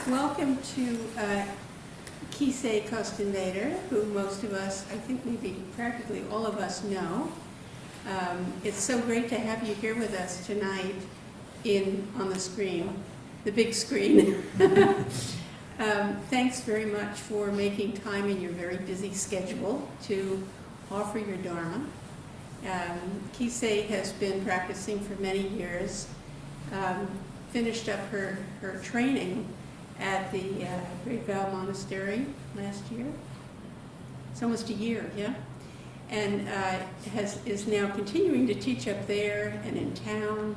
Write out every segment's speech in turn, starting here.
Welcome to Kisei Costenbader, who most of us, I think maybe practically all of us know. It's so great to have you here with us tonight on the screen, the big screen. Thanks very much for making time in your very busy schedule to offer your Dharma. Kisei has been practicing for many years, finished up her training at the Great Vow Monastery last year. It's almost a year, yeah? And is now continuing to teach up there and in town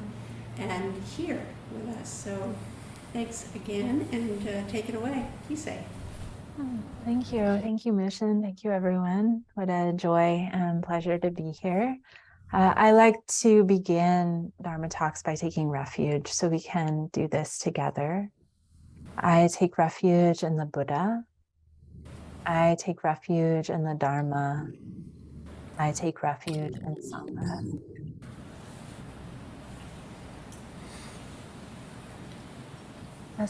and here with us. So thanks again, and take it away, Kisei. Thank you, Mission. Thank you, everyone. What a joy and pleasure to be here. I like to begin Dharma talks by taking refuge, so we can do this together. I take refuge in the Buddha. I take refuge in the Dharma. I take refuge in Sangha.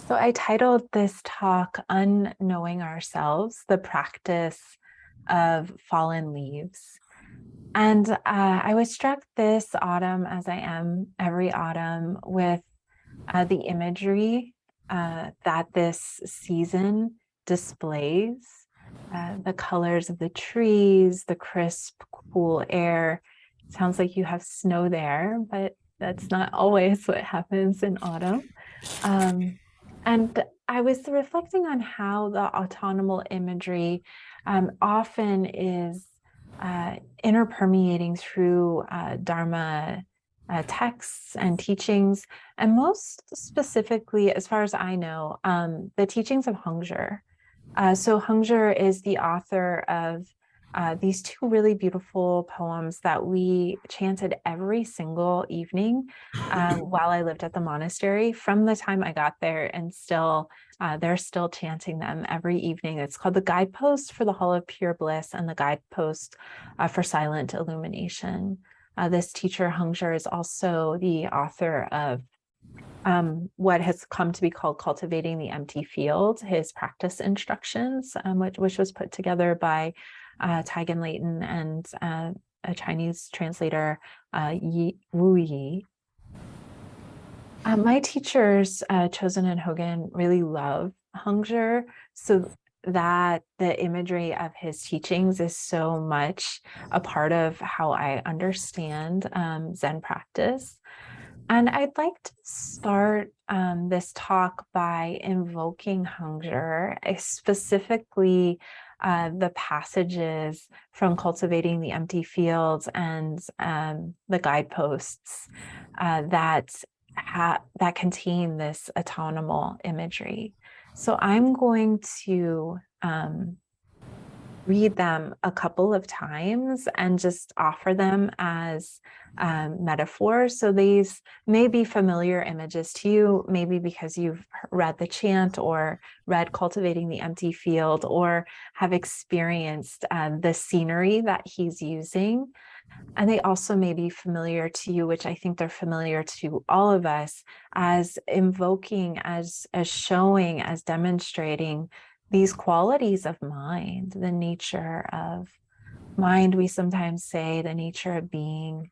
So I titled this talk, Unknowing Ourselves, the Practice of Fallen Leaves. And I was struck this autumn, as I am every autumn, with the imagery that this season displays, the colors of the trees, the crisp, cool air. It sounds like you have snow there, but that's not always what happens in autumn. And I was reflecting on how the autonomal imagery often is interpermeating through Dharma texts and teachings, and most specifically, as far as I know, the teachings of Hongzhi. So Hongzhi is the author of these two really beautiful poems that we chanted every single evening while I lived at the monastery from the time I got there, and still they're still chanting them every evening. It's called the Guidepost for the Hall of Pure Bliss and the Guidepost for Silent Illumination. This teacher Hongzhi is also the author of what has come to be called Cultivating the Empty Field, his practice instructions, which was put together by Taigen Leighton and a Chinese translator, Wu Yi. My teachers, Chosen and Hogan, really love Hongzhi, so that the imagery of his teachings is so much a part of how I understand Zen practice. And I'd like to start this talk by invoking Hongzhi, specifically the passages from Cultivating the Empty Fields and the guideposts that contain this autonomal imagery. So I'm going to read them a couple of times and just offer them as metaphors. So these may be familiar images to you, maybe because you've read the chant or read Cultivating the Empty Field or have experienced the scenery that he's using. And they also may be familiar to you, which I think they're familiar to all of us, as invoking, as showing, as demonstrating these qualities of mind, the nature of mind, we sometimes say, the nature of being.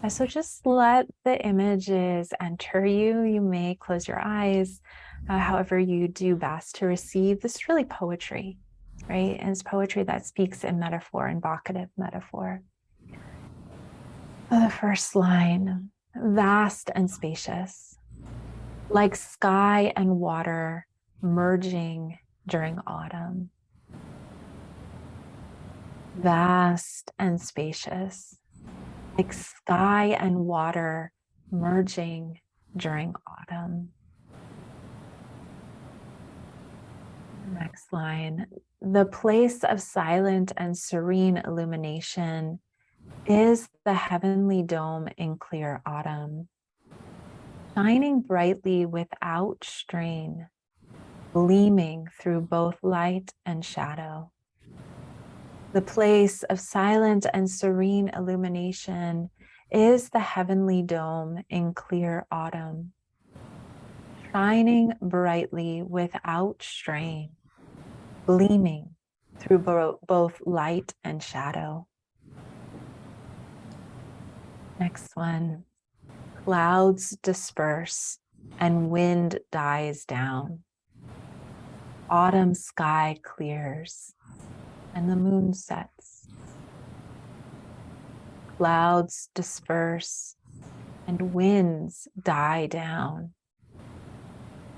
So just let the images enter you. You may close your eyes, however you do best to receive. This is really poetry, right? And it's poetry that speaks in metaphor, in vocative metaphor. The first line, vast and spacious, like sky and water merging during autumn. Vast and spacious, like sky and water merging during autumn. Next line, the place of silent and serene illumination is the heavenly dome in clear autumn, shining brightly without strain, gleaming through both light and shadow. The place of silent and serene illumination is the heavenly dome in clear autumn, shining brightly without strain, gleaming through both light and shadow. Next one. Clouds disperse and wind dies down. Autumn sky clears and the moon sets. Clouds disperse and winds die down.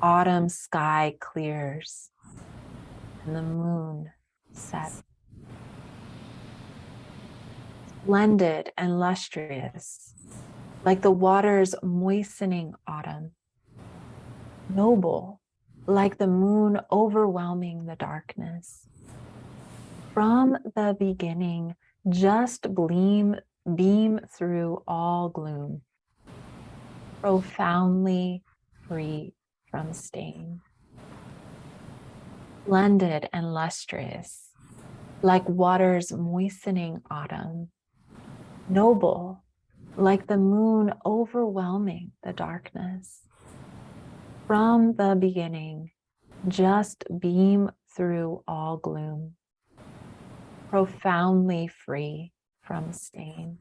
Autumn sky clears and the moon sets. Splendid and lustrous, like the waters moistening autumn. Noble, like the moon overwhelming the darkness. From the beginning, just beam through all gloom, profoundly free from stain. Splendid and lustrous, like waters moistening autumn. Noble, like the moon overwhelming the darkness. From the beginning, just beam through all gloom, profoundly free from stain.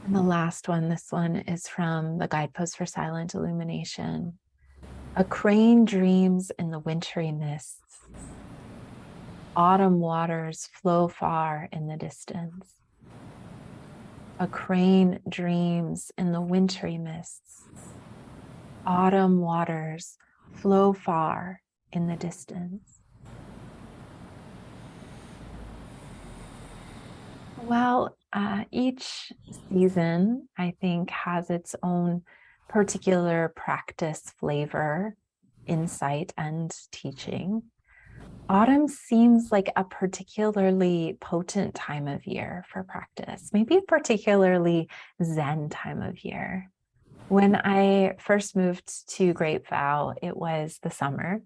And the last one, this one is from the Guidepost for Silent Illumination. A crane dreams in the wintry mists. Autumn waters flow far in the distance. A crane dreams in the wintry mists. Autumn waters flow far in the distance. Well, each season, I think, has its own particular practice flavor, insight, and teaching. Autumn seems like a particularly potent time of year for practice, maybe a particularly Zen time of year. When I first moved to Great Vow, it was the summer.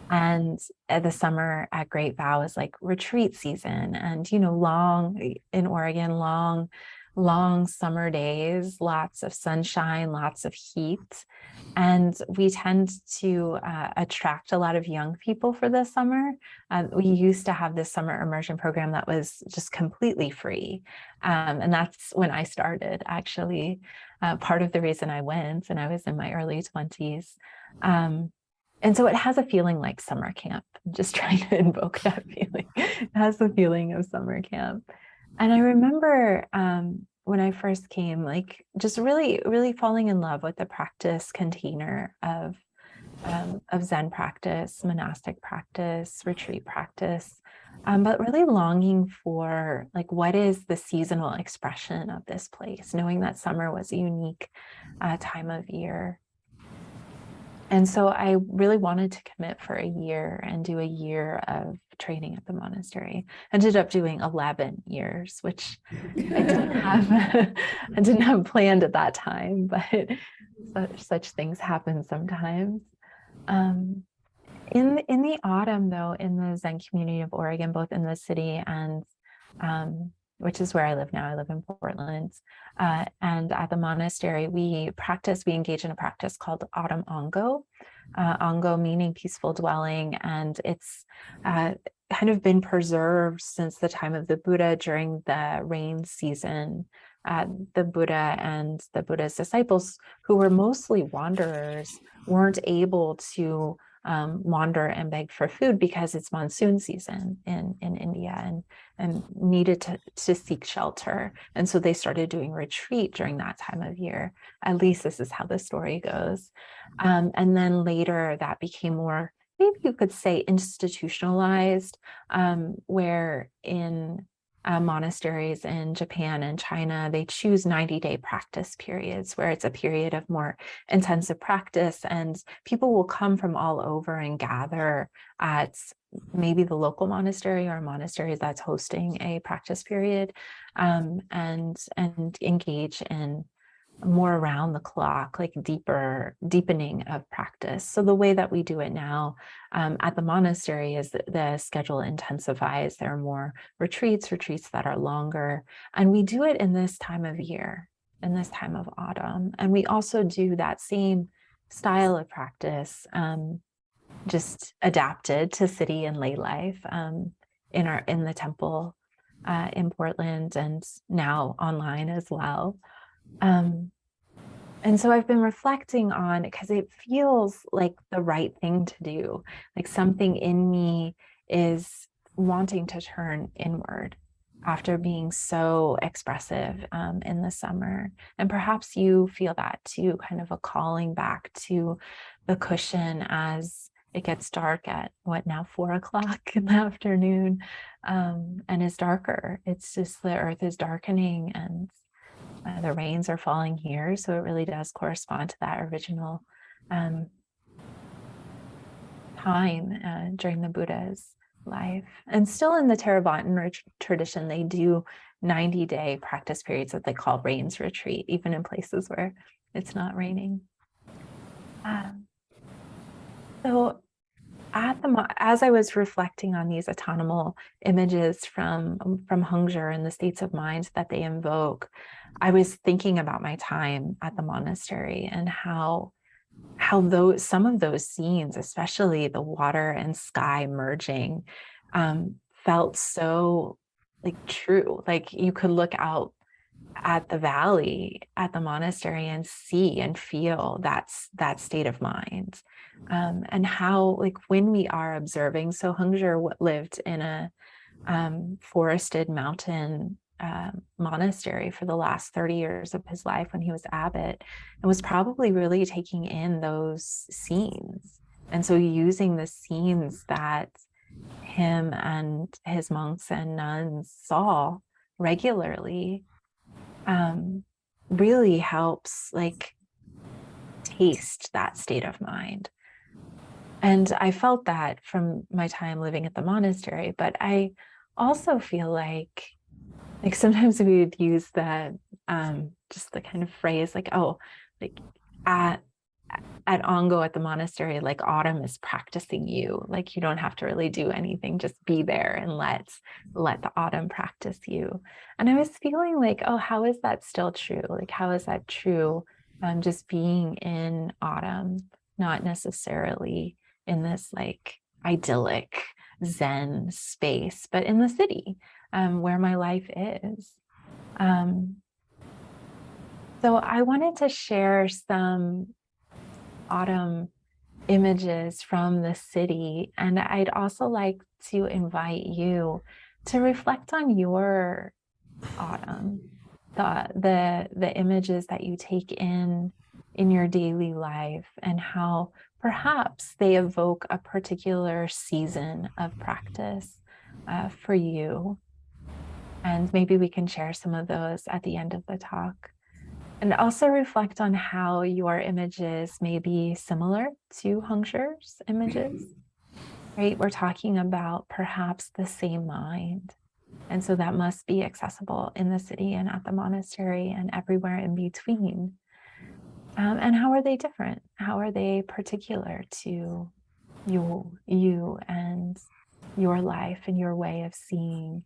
And the summer at Great Vow is like retreat season. And, long in Oregon, long summer days, lots of sunshine, lots of heat. And we tend to attract a lot of young people for the summer. We used to have this summer immersion program that was just completely free. And that's when I started, actually. Part of the reason I went, and I was in my early 20s. And so it has a feeling like summer camp. I'm just trying to invoke that feeling. It has the feeling of summer camp. And I remember when I first came, like just really, really falling in love with the practice container of Zen practice, monastic practice, retreat practice, but really longing for like, what is the seasonal expression of this place, knowing that summer was a unique time of year. And so I really wanted to commit for a year and do a year of training at the monastery. Ended up doing 11 years, which I didn't have planned at that time, but such things happen sometimes. In the autumn, though, in the Zen community of Oregon, both in the city and which is where I live now. I live in Portland. And at the monastery, we engage in a practice called Autumn Ongo. Ongo meaning peaceful dwelling. And it's kind of been preserved since the time of the Buddha during the rain season. The Buddha and the Buddha's disciples, who were mostly wanderers, weren't able to wander and beg for food because it's monsoon season in India and needed to seek shelter. And so they started doing retreat during that time of year. At least this is how the story goes. And then later that became more, maybe you could say, institutionalized, where in monasteries in Japan and China, they choose 90-day practice periods where it's a period of more intensive practice, and people will come from all over and gather at maybe the local monastery or a monastery that's hosting a practice period, and engage in more around the clock, like deepening of practice. So the way that we do it now at the monastery is that the schedule intensifies. There are more retreats that are longer, and we do it in this time of year. in this time of autumn. And we also do that same style of practice, just adapted to city and lay life, in the temple in Portland, and now online as well. And so I've been reflecting on, because it feels like the right thing to do. Like something in me is wanting to turn inward after being so expressive in the summer. And perhaps you feel that too, kind of a calling back to the cushion as it gets dark at what now, 4 o'clock in the afternoon, and it's darker. It's just the earth is darkening, and the rains are falling here. So it really does correspond to that original time during the Buddha's life. And still in the Theravadan tradition, they do 90-day practice periods that they call rains retreat, even in places where it's not raining. So as I was reflecting on these autonomous images from Hongzhi and the states of mind that they invoke, I was thinking about my time at the monastery and how some of those scenes, especially the water and sky merging, felt so like true. Like you could look out at the valley at the monastery and see and feel that state of mind, and how, like, when we are observing. So Hongzhi lived in a forested mountain monastery for the last 30 years of his life when he was abbot, and was probably really taking in those scenes. And so using the scenes that him and his monks and nuns saw regularly really helps, like, taste that state of mind. And I felt that from my time living at the monastery, but I also feel like sometimes we would use that just the kind of phrase like, oh, like at Ongo at the monastery, like autumn is practicing you. Like you don't have to really do anything, just be there and let the autumn practice you. And I was feeling like, oh, how is that still true? Like, how is that true? Just being in autumn, not necessarily in this like idyllic Zen space, but in the city where my life is. So I wanted to share some autumn images from the city, and I'd also like to invite you to reflect on your autumn, the images that you take in your daily life, and how perhaps they evoke a particular season of practice for you. And maybe we can share some of those at the end of the talk. And also reflect on how your images may be similar to Hongzhi's images, right? We're talking about perhaps the same mind. And so that must be accessible in the city and at the monastery and everywhere in between. And how are they different? How are they particular to you and your life and your way of seeing?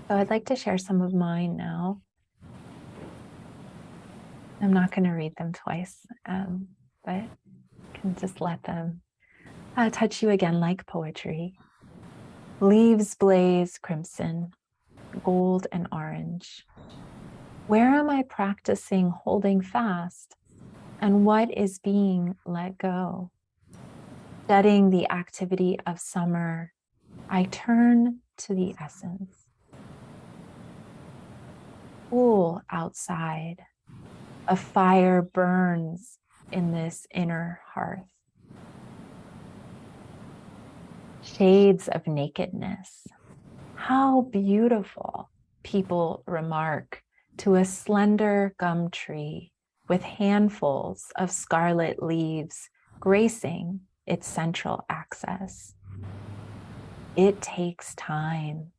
So I'd like to share some of mine now. I'm not going to read them twice, but can just let them touch you again like poetry. Leaves blaze crimson, gold and orange. Where am I practicing holding fast, and what is being let go? Shedding the activity of summer, I turn to the essence. Cool outside. A fire burns in this inner hearth. Shades of nakedness. How beautiful, people remark to a slender gum tree with handfuls of scarlet leaves gracing its central axis. It takes time.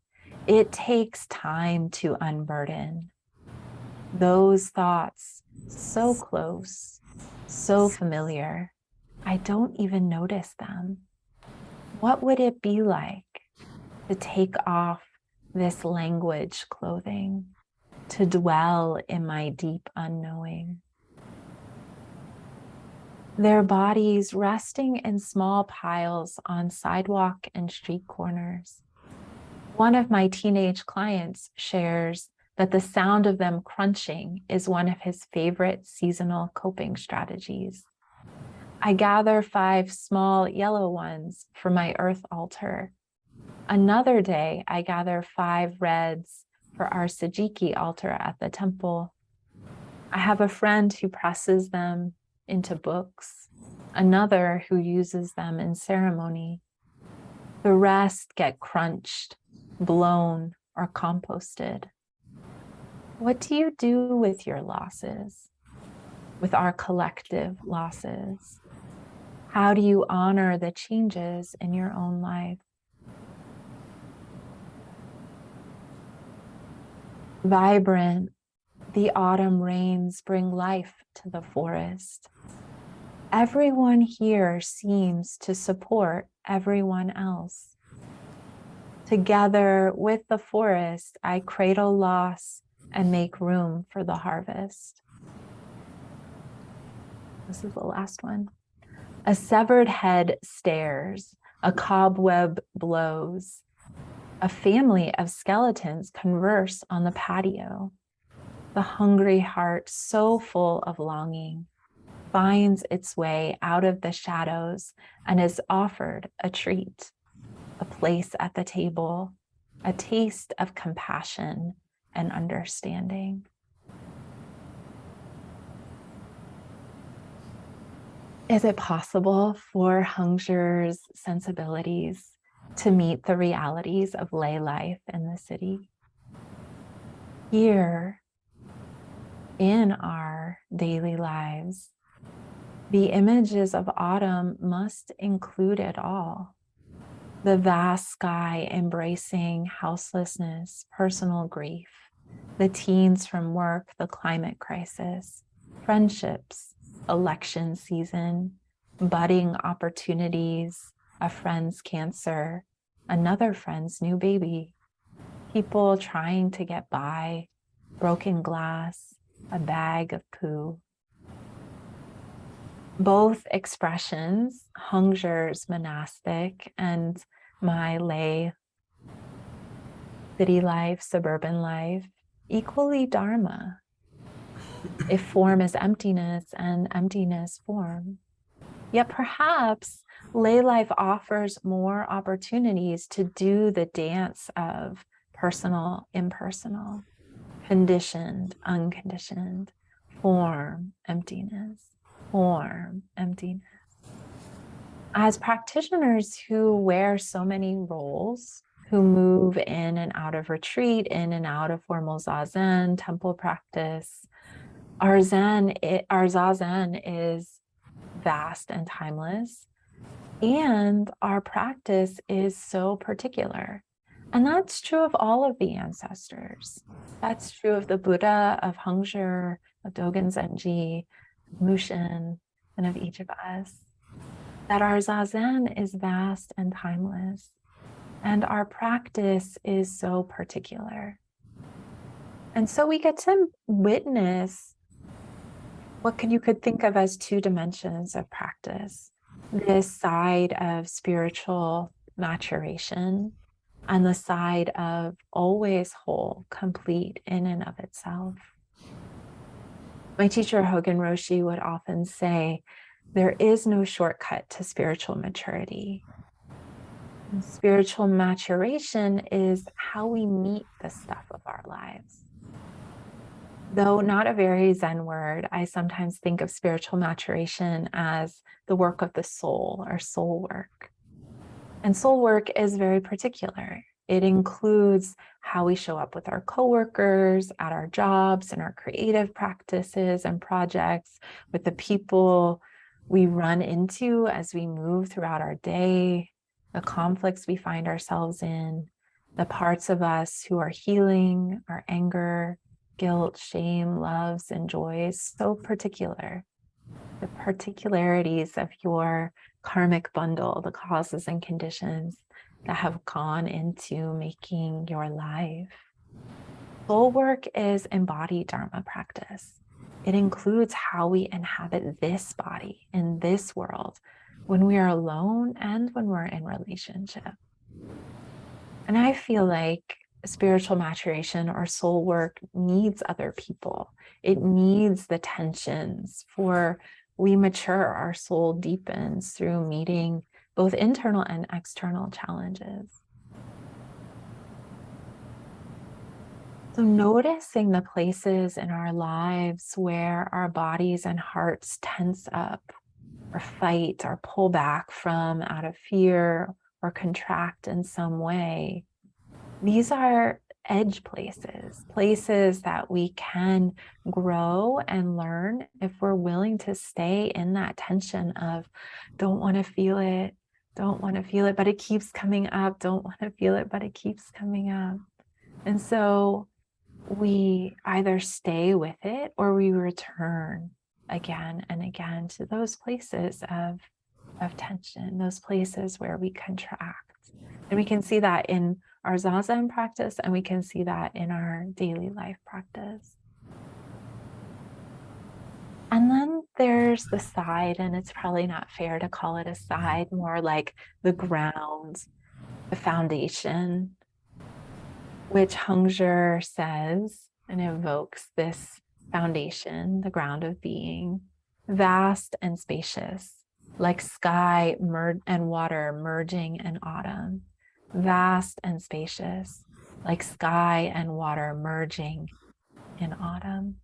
It takes time to unburden. Those thoughts, so close, so familiar, I don't even notice them. What would it be like to take off this language clothing? to dwell in my deep unknowing. Their bodies resting in small piles on sidewalk and street corners. One of my teenage clients shares that the sound of them crunching is one of his favorite seasonal coping strategies. I gather 5 small yellow ones for my earth altar. Another day, I gather 5 reds for our Sajiki altar at the temple. I have a friend who presses them into books, another who uses them in ceremony. The rest get crunched, blown, or composted. What do you do with your losses, with our collective losses? How do you honor the changes in your own life? Vibrant, the autumn rains bring life to the forest. Everyone here seems to support everyone else. Together with the forest, I cradle loss and make room for the harvest. This is the last one. A severed head stares, a cobweb blows. A family of skeletons converse on the patio. The hungry heart, so full of longing, finds its way out of the shadows and is offered a treat, a place at the table, a taste of compassion and understanding. Is it possible for Hungzher's sensibilities to meet the realities of lay life in the city? Here, in our daily lives, the images of autumn must include it all. The vast sky embracing houselessness, personal grief, the teens from work, the climate crisis, friendships, election season, budding opportunities, a friend's cancer, another friend's new baby, people trying to get by, broken glass, a bag of poo. Both expressions, Hungzher's monastic and my lay city life, suburban life, equally dharma. If form is emptiness and emptiness form. Yet perhaps lay life offers more opportunities to do the dance of personal, impersonal, conditioned, unconditioned, form, emptiness, form, emptiness. As practitioners who wear so many roles, who move in and out of retreat, in and out of formal zazen, temple practice, our zazen is vast and timeless, and our practice is so particular. And that's true of all of the ancestors. That's true of the Buddha, of Hungzher, of Dogen Zenji, Mushin, and of each of us. That our zazen is vast and timeless, and our practice is so particular. And so we get to witness what you could think of as 2 dimensions of practice. This side of spiritual maturation and the side of always whole, complete in and of itself. My teacher, Hogen Roshi, would often say, there is no shortcut to spiritual maturity. And spiritual maturation is how we meet the stuff of our lives. Though not a very Zen word, I sometimes think of spiritual maturation as the work of the soul or soul work. And soul work is very particular. It includes how we show up with our coworkers, at our jobs, and our creative practices and projects, with the people we run into as we move throughout our day, the conflicts we find ourselves in, the parts of us who are healing, our anger, guilt, shame, loves, and joys, so particular. The particularities of your karmic bundle, the causes and conditions that have gone into making your life. Soul work is embodied Dharma practice. It includes how we inhabit this body in this world when we are alone and when we're in relationship. And I feel like spiritual maturation or soul work needs other people. It needs the tensions for we mature, our soul deepens through meeting both internal and external challenges. So noticing the places in our lives where our bodies and hearts tense up or fight or pull back from out of fear or contract in some way. These are edge places, places that we can grow and learn if we're willing to stay in that tension of don't want to feel it, don't want to feel it, but it keeps coming up, don't want to feel it, but it keeps coming up. And so we either stay with it or we return again and again to those places of tension, those places where we contract. And we can see that in our Zazen practice, and we can see that in our daily life practice. And then there's the side, and it's probably not fair to call it a side, more like the ground, the foundation, which Hongzhi says and evokes this foundation, the ground of being, vast and spacious, like sky and water merging in autumn, vast and spacious, like sky and water merging in autumn.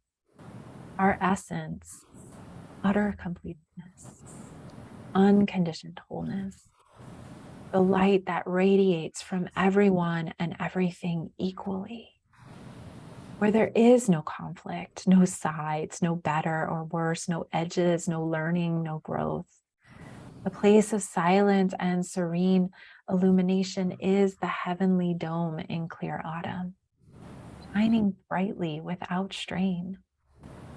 Our essence, utter completeness, unconditioned wholeness, the light that radiates from everyone and everything equally, where there is no conflict, no sides, no better or worse, no edges, no learning, no growth. The place of silent and serene illumination is the heavenly dome in clear autumn, shining brightly without strain,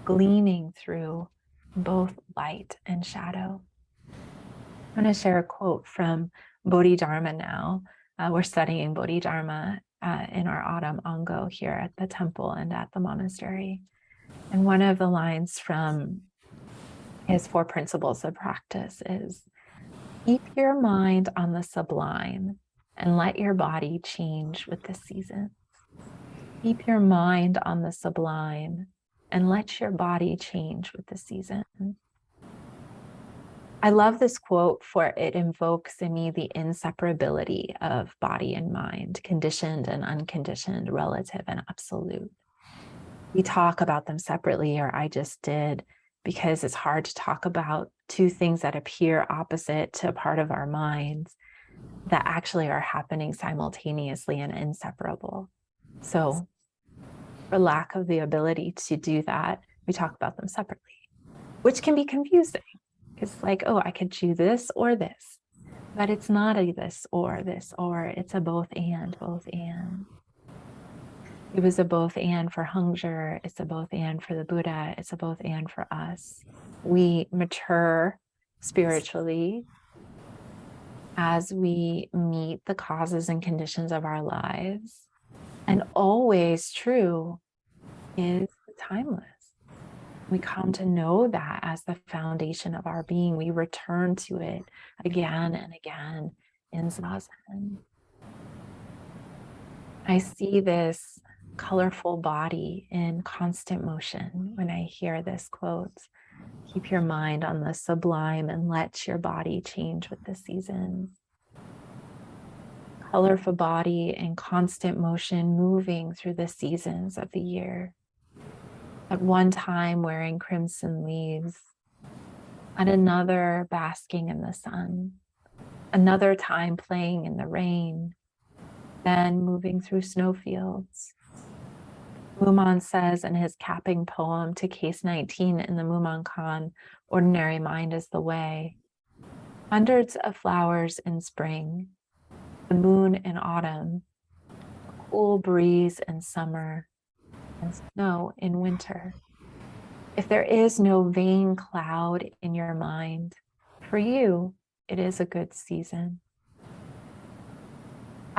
gleaming through both light and shadow. I'm going to share a quote from Bodhidharma now. We're studying Bodhidharma in our autumn Ango here at the temple and at the monastery. And one of the lines from his 4 principles of practice is, keep your mind on the sublime and let your body change with the seasons. Keep your mind on the sublime and let your body change with the seasons. I love this quote, for it invokes in me the inseparability of body and mind, conditioned and unconditioned, relative and absolute. We talk about them separately, or I just did, because it's hard to talk about two things that appear opposite to a part of our minds that actually are happening simultaneously and inseparable. So for lack of the ability to do that, we talk about them separately, which can be confusing. It's like, oh, I could choose this or this, but it's not a this, or it's a both and, both and. It was a both and for Hongzhi, it's a both and for the Buddha, it's a both and for us. We mature spiritually as we meet the causes and conditions of our lives. And always true is timeless. We come to know that as the foundation of our being. We return to it again and again in Zazen. I see this colorful body in constant motion when I hear this quote. Keep your mind on the sublime and let your body change with the seasons. Colorful body in constant motion, moving through the seasons of the year. At one time wearing crimson leaves, at another basking in the sun, another time playing in the rain, then moving through snowfields. Muman says in his capping poem to Case 19 in the Muman Khan, ordinary mind is the way. Hundreds of flowers in spring, the moon in autumn, a cool breeze in summer, and snow in winter. If there is no vain cloud in your mind, for you, it is a good season.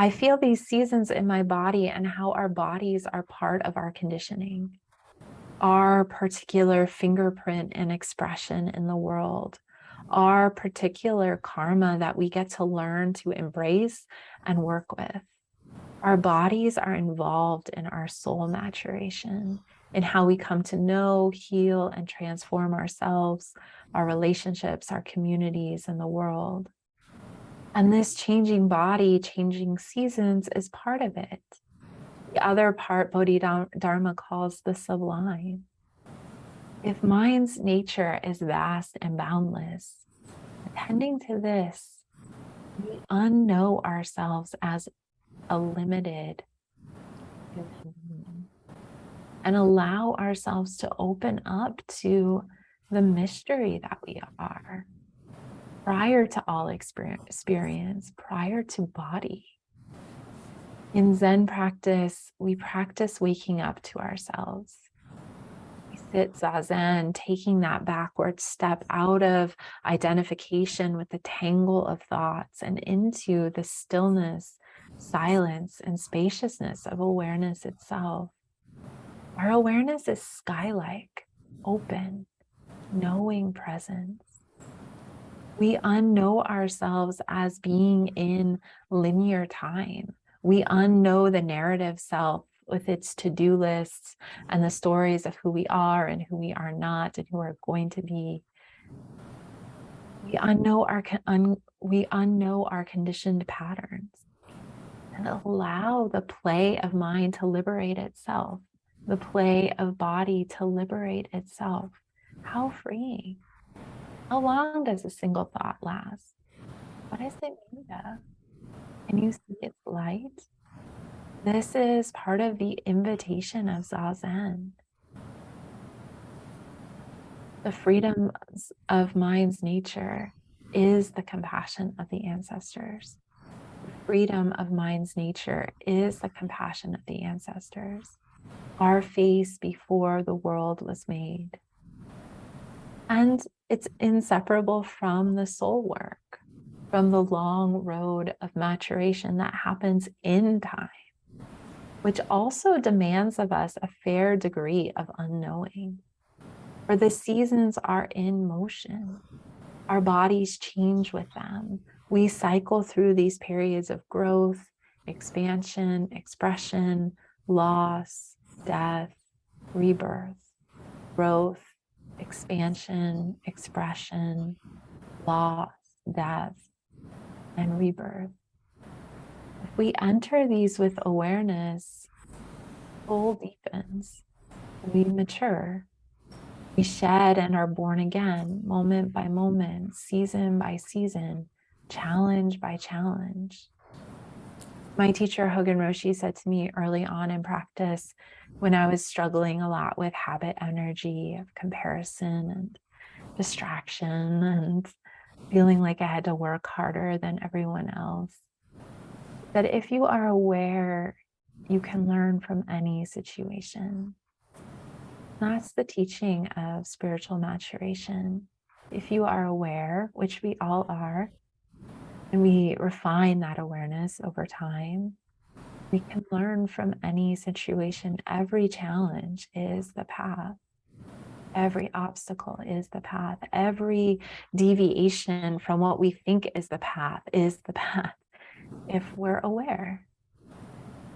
I feel these seasons in my body and how our bodies are part of our conditioning, our particular fingerprint and expression in the world, our particular karma that we get to learn to embrace and work with. Our bodies are involved in our soul maturation, in how we come to know, heal, and transform ourselves, our relationships, our communities, and the world. And this changing body, changing seasons is part of it. The other part, Bodhidharma calls the sublime. If mind's nature is vast and boundless, attending to this, we unknow ourselves as a limited human being and allow ourselves to open up to the mystery that we are prior to all experience, prior to body. In Zen practice, we practice waking up to ourselves. We sit zazen, taking that backward step out of identification with the tangle of thoughts and into the stillness, silence, and spaciousness of awareness itself. Our awareness is sky-like, open, knowing presence. We unknow ourselves as being in linear time. We unknow the narrative self with its to-do lists and the stories of who we are and who we are not and who we're going to be. We unknow our conditioned patterns and allow the play of mind to liberate itself, the play of body to liberate itself. How freeing. How long does a single thought last? What is it made of? Can you see its light? This is part of the invitation of Zazen. The freedom of mind's nature is the compassion of the ancestors. The freedom of mind's nature is the compassion of the ancestors. Our face before the world was made. And it's inseparable from the soul work, from the long road of maturation that happens in time, which also demands of us a fair degree of unknowing. For the seasons are in motion. Our bodies change with them. We cycle through these periods of growth, expansion, expression, loss, death, rebirth, growth, expansion, expression, loss, death, and rebirth. If we enter these with awareness, soul deepens, we mature, we shed and are born again, moment by moment, season by season, challenge by challenge. My teacher, Hogan Roshi, said to me early on in practice, when I was struggling a lot with habit energy of comparison and distraction and feeling like I had to work harder than everyone else, that if you are aware, you can learn from any situation. That's the teaching of spiritual maturation. If you are aware, which we all are, and we refine that awareness over time, we can learn from any situation. Every challenge is the path. Every obstacle is the path. Every deviation from what we think is the path if we're aware.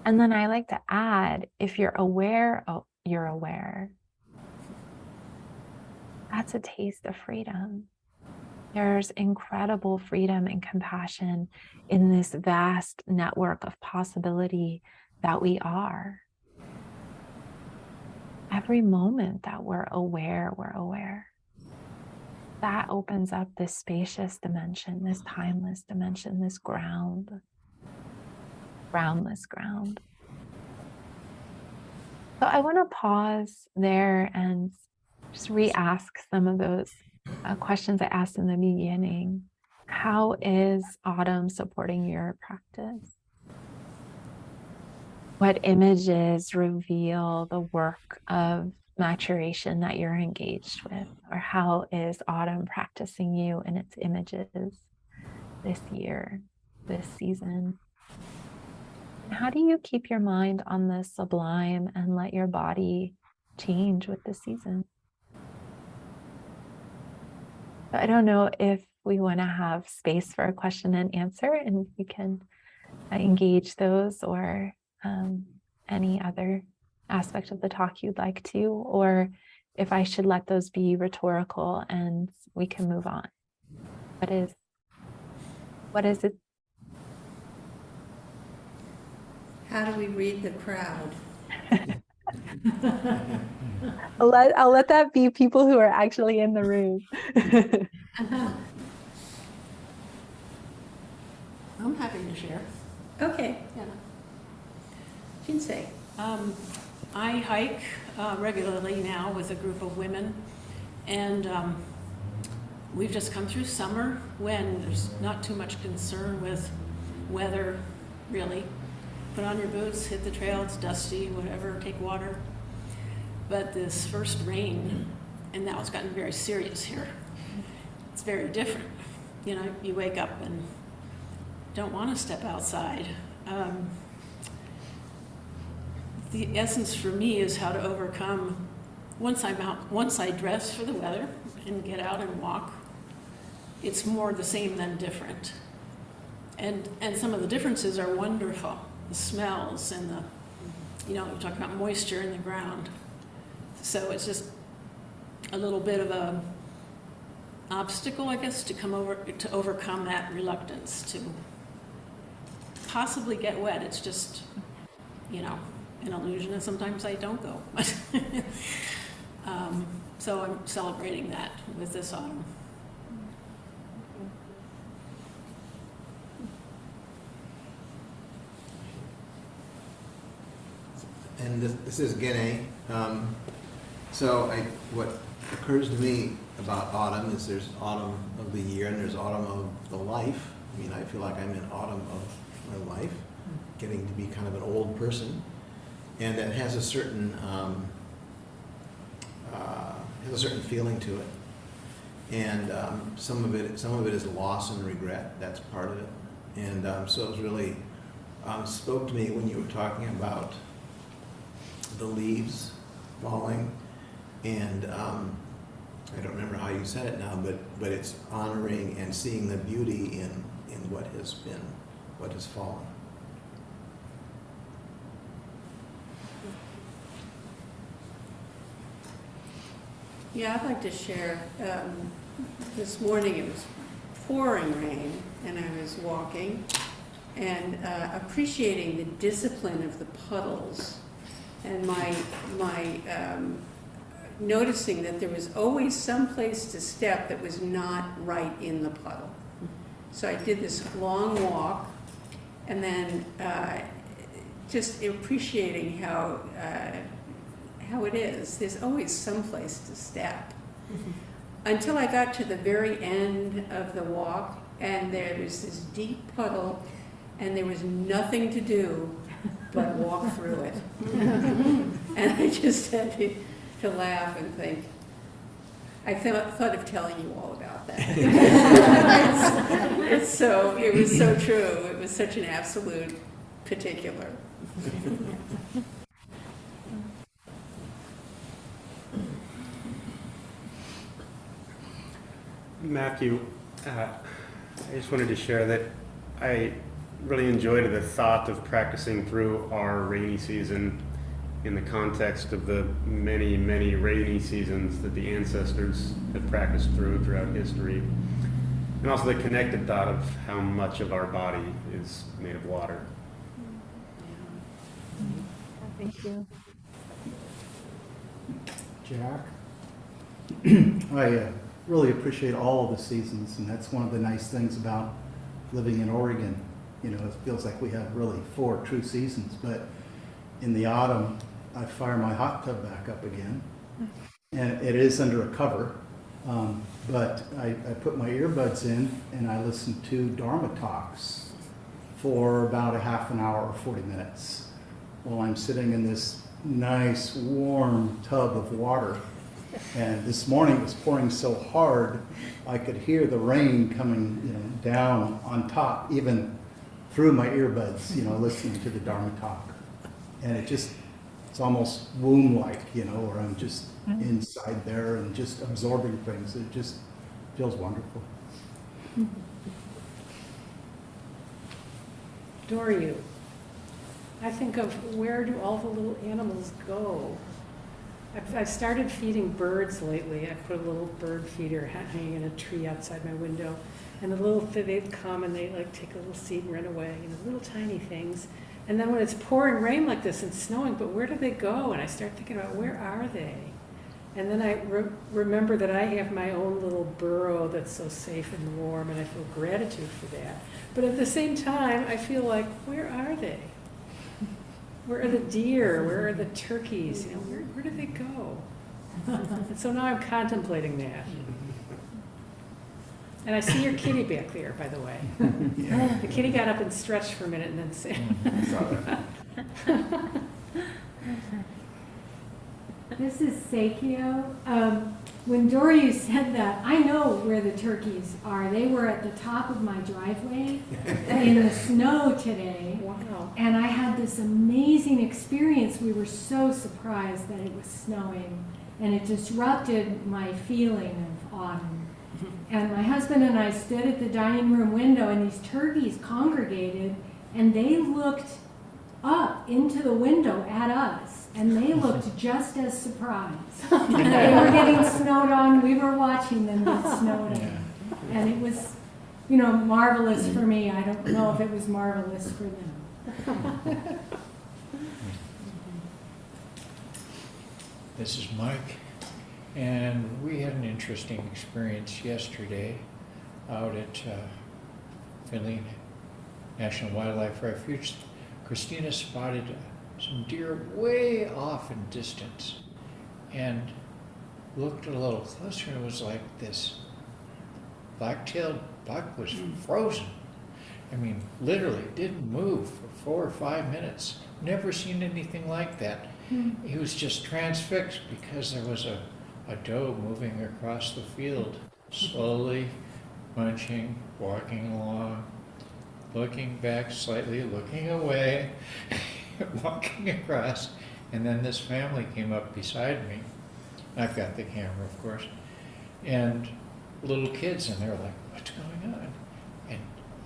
And then I like to add, if you're aware, you're aware. That's a taste of freedom. There's incredible freedom and compassion in this vast network of possibility that we are. Every moment that we're aware, that opens up this spacious dimension, this timeless dimension, this groundless ground. So I want to pause there and just re-ask some of those questions I asked in the beginning. How is autumn supporting your practice? What images reveal the work of maturation that you're engaged with? Or how is autumn practicing you in its images this year, this season? How do you keep your mind on the sublime and let your body change with the season? I don't know if we want to have space for a question and answer, and you can engage those, or any other aspect of the talk you'd like to, or if I should let those be rhetorical and we can move on. What is it? How do we read the crowd? I'll let that be people who are actually in the room. I'm happy to share. Okay, Yeah. Kisei. I hike regularly now with a group of women, and we've just come through summer when there's not too much concern with weather, really. Put on your boots, hit the trail, it's dusty, whatever, take water. But this first rain, and now it's gotten very serious here. It's very different. You know, you wake up and don't want to step outside. The essence for me is how to overcome, once I'm out, once I dress for the weather and get out and walk, it's more the same than different. And some of the differences are wonderful. The smells and the, you know, we talk about moisture in the ground. So it's just a little bit of a obstacle, I guess, to overcome that reluctance to possibly get wet. It's just, you know, an illusion, and sometimes I don't go. So I'm celebrating that with this autumn. And this is Guinea. What occurs to me about autumn is there's autumn of the year and there's autumn of the life. I mean, I feel like I'm in autumn of my life, getting to be kind of an old person, and that has a certain feeling to it. And some of it is loss and regret. That's part of it. And so it was really spoke to me when you were talking about the leaves falling, and I don't remember how you said it now, but it's honoring and seeing the beauty in what has fallen. Yeah, I'd like to share. This morning it was pouring rain, and I was walking and appreciating the discipline of the puddles, and my noticing that there was always some place to step that was not right in the puddle. So I did this long walk, and then just appreciating how it is. There's always some place to step. Until I got to the very end of the walk, and there was this deep puddle, and there was nothing to do but walk through it. And I just had to laugh and think. I thought of telling you all about that. It was so true. It was such an absolute particular. Matthew, I just wanted to share that I really enjoyed the thought of practicing through our rainy season in the context of the many, many rainy seasons that the ancestors have practiced throughout history. And also the connected thought of how much of our body is made of water. Thank you. Jack, I really appreciate all of the seasons, and that's one of the nice things about living in Oregon. You know, it feels like we have really 4 true seasons, but in the autumn, I fire my hot tub back up again, and it is under a cover, but I put my earbuds in and I listen to Dharma talks for about a half an hour or 40 minutes while I'm sitting in this nice warm tub of water. And this morning it was pouring so hard I could hear the rain coming, down on top, even through my earbuds, listening to the Dharma talk. And it's almost womb-like, where I'm just inside there and just absorbing things. It just feels wonderful. Doryu, I think of where do all the little animals go? I've started feeding birds lately. I put a little bird feeder hanging in a tree outside my window. And they'd come and they like take a little seed and run away, little tiny things. And then when it's pouring rain like this and snowing, but where do they go? And I start thinking about where are they? And then I remember that I have my own little burrow that's so safe and warm, and I feel gratitude for that. But at the same time, I feel like, where are they? Where are the deer? Where are the turkeys? Where do they go? And so now I'm contemplating that. And I see your kitty back there, by the way. Yeah. The kitty got up and stretched for a minute and then sat. This is Seikyo. When Doryu said that, I know where the turkeys are. They were at the top of my driveway in the snow today. Wow. And I had this amazing experience. We were so surprised that it was snowing, and it disrupted my feeling of autumn. And my husband and I stood at the dining room window, and these turkeys congregated, and they looked up into the window at us, and they looked just as surprised. They were getting snowed on. We were watching them get snowed on. And it was, marvelous for me. I don't know if it was marvelous for them. This is Mike, and we had an interesting experience yesterday out at Finley National Wildlife Refuge. Christina spotted some deer way off in distance and looked a little closer, and it was like this black-tailed buck was frozen. I mean, literally didn't move for 4 or 5 minutes. Never seen anything like that. He was just transfixed because there was a doe moving across the field, slowly munching, walking along, looking back slightly, looking away, walking across, and then this family came up beside me. I've got the camera, of course, and little kids, and they're like, "What's going on?" And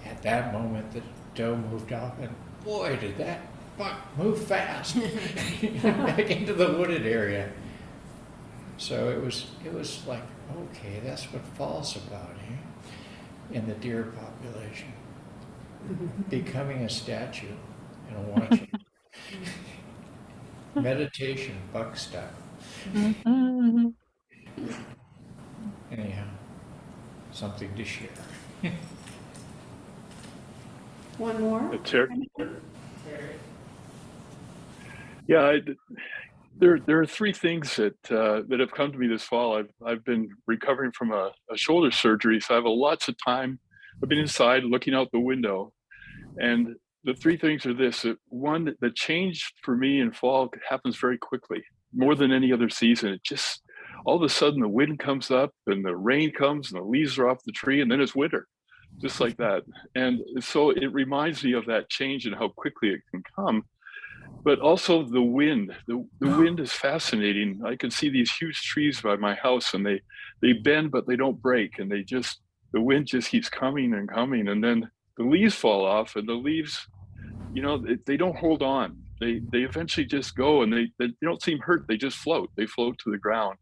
at that moment, the doe moved off, and boy, did that buck move fast back into the wooded area. So it was like, okay, that's what fall's about, in the deer population. Becoming a statue and watching. Meditation, buck style. Anyhow, something to share. One more? Yeah, there are three things that have come to me this fall. I've been recovering from a shoulder surgery, so I have lots of time. I've been inside looking out the window, and the three things are this. One, the change for me in fall happens very quickly, more than any other season. It just, all of a sudden the wind comes up and the rain comes and the leaves are off the tree, and then it's winter, just like that. And so it reminds me of that change and how quickly it can come. But also the wind. The wind is fascinating. I can see these huge trees by my house, and they bend, but they don't break. And the wind just keeps coming and coming. And then the leaves fall off, and the leaves, they don't hold on. They eventually just go, and they don't seem hurt. They just float. They float to the ground.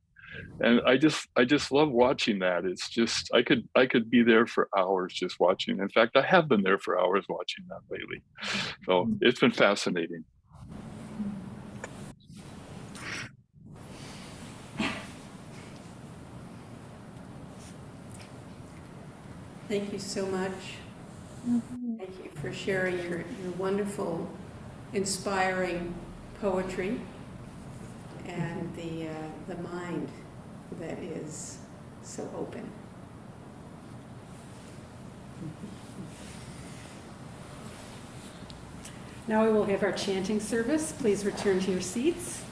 And I just love watching that. It's just, I could be there for hours just watching. In fact, I have been there for hours watching that lately. So it's been fascinating. Thank you so much. Thank you for sharing your wonderful, inspiring poetry and the mind that is so open. Now we will have our chanting service. Please return to your seats.